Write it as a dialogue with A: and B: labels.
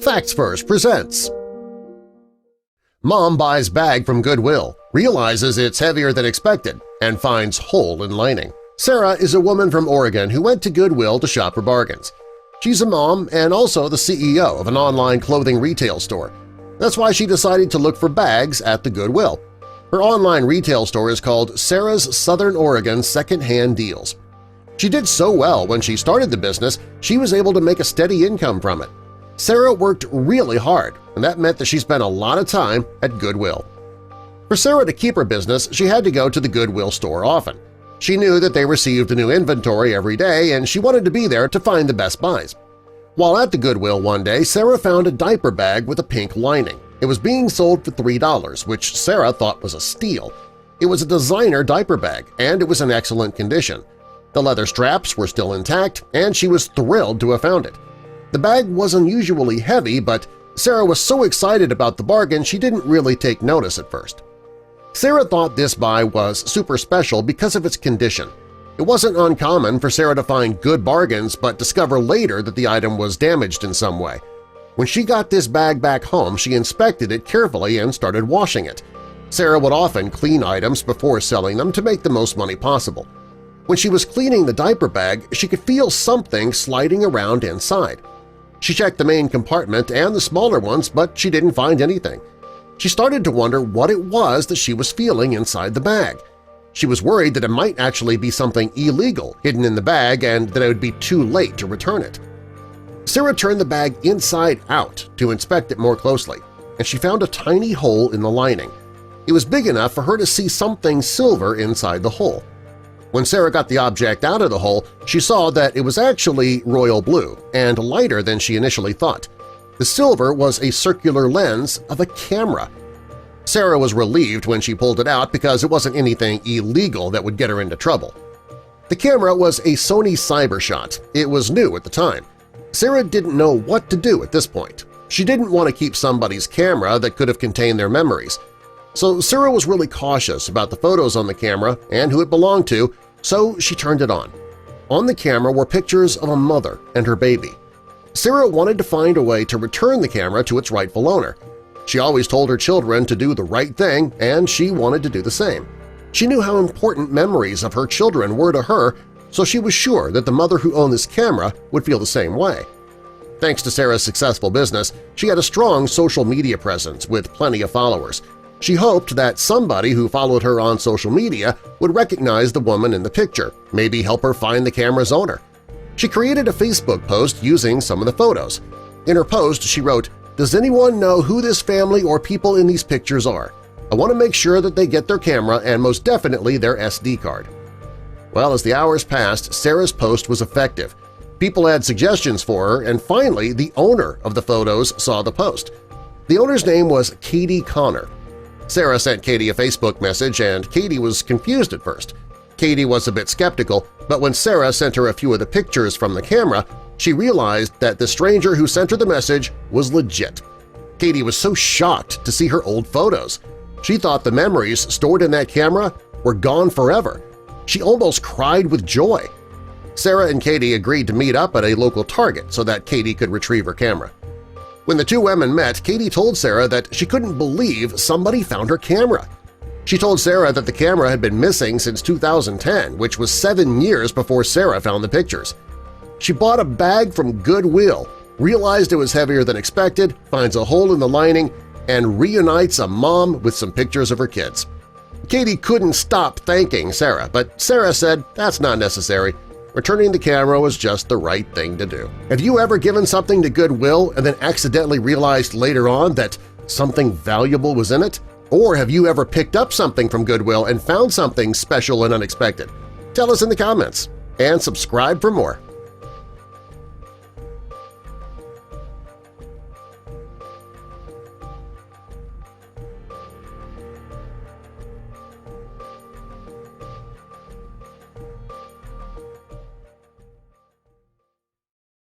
A: Facts First presents Mom buys bag from Goodwill, realizes it's heavier than expected, and finds hole in lining. Sarah is a woman from Oregon who went to Goodwill to shop for bargains. She's a mom and also the CEO of an online clothing retail store. That's why she decided to look for bags at the Goodwill. Her online retail store is called Sarah's Southern Oregon Secondhand Deals. She did so well when she started the business, she was able to make a steady income from it. Sarah worked really hard, and that meant that she spent a lot of time at Goodwill. For Sarah to keep her business, she had to go to the Goodwill store often. She knew that they received a new inventory every day, and she wanted to be there to find the best buys. While at the Goodwill one day, Sarah found a diaper bag with a pink lining. It was being sold for $3, which Sarah thought was a steal. It was a designer diaper bag, and it was in excellent condition. The leather straps were still intact, and she was thrilled to have found it. The bag was unusually heavy, but Sarah was so excited about the bargain she didn't really take notice at first. Sarah thought this buy was super special because of its condition. It wasn't uncommon for Sarah to find good bargains but discover later that the item was damaged in some way. When she got this bag back home, she inspected it carefully and started washing it. Sarah would often clean items before selling them to make the most money possible. When she was cleaning the diaper bag, she could feel something sliding around inside. She checked the main compartment and the smaller ones, but she didn't find anything. She started to wonder what it was that she was feeling inside the bag. She was worried that it might actually be something illegal hidden in the bag and that it would be too late to return it. Sarah turned the bag inside out to inspect it more closely, and she found a tiny hole in the lining. It was big enough for her to see something silver inside the hole. When Sarah got the object out of the hole, she saw that it was actually royal blue and lighter than she initially thought. The silver was a circular lens of a camera. Sarah was relieved when she pulled it out because it wasn't anything illegal that would get her into trouble. The camera was a Sony CyberShot. It was new at the time. Sarah didn't know what to do at this point. She didn't want to keep somebody's camera that could have contained their memories. So Sarah was really cautious about the photos on the camera and who it belonged to, so she turned it on. On the camera were pictures of a mother and her baby. Sarah wanted to find a way to return the camera to its rightful owner. She always told her children to do the right thing, and she wanted to do the same. She knew how important memories of her children were to her, so she was sure that the mother who owned this camera would feel the same way. Thanks to Sarah's successful business, she had a strong social media presence with plenty of followers. She hoped that somebody who followed her on social media would recognize the woman in the picture, maybe help her find the camera's owner. She created a Facebook post using some of the photos. In her post, she wrote, "Does anyone know who this family or people in these pictures are? I want to make sure that they get their camera and most definitely their SD card." Well, as the hours passed, Sarah's post was effective. People had suggestions for her, and finally the owner of the photos saw the post. The owner's name was Katie Connor. Sarah sent Katie a Facebook message, and Katie was confused at first. Katie was a bit skeptical, but when Sarah sent her a few of the pictures from the camera, she realized that the stranger who sent her the message was legit. Katie was so shocked to see her old photos. She thought the memories stored in that camera were gone forever. She almost cried with joy. Sarah and Katie agreed to meet up at a local Target so that Katie could retrieve her camera. When the two women met, Katie told Sarah that she couldn't believe somebody found her camera. She told Sarah that the camera had been missing since 2010, which was 7 years before Sarah found the pictures. She bought a bag from Goodwill, realized it was heavier than expected, finds a hole in the lining, and reunites a mom with some pictures of her kids. Katie couldn't stop thanking Sarah, but Sarah said that's not necessary. Returning the camera was just the right thing to do. Have you ever given something to Goodwill and then accidentally realized later on that something valuable was in it? Or have you ever picked up something from Goodwill and found something special and unexpected? Tell us in the comments, and subscribe for more.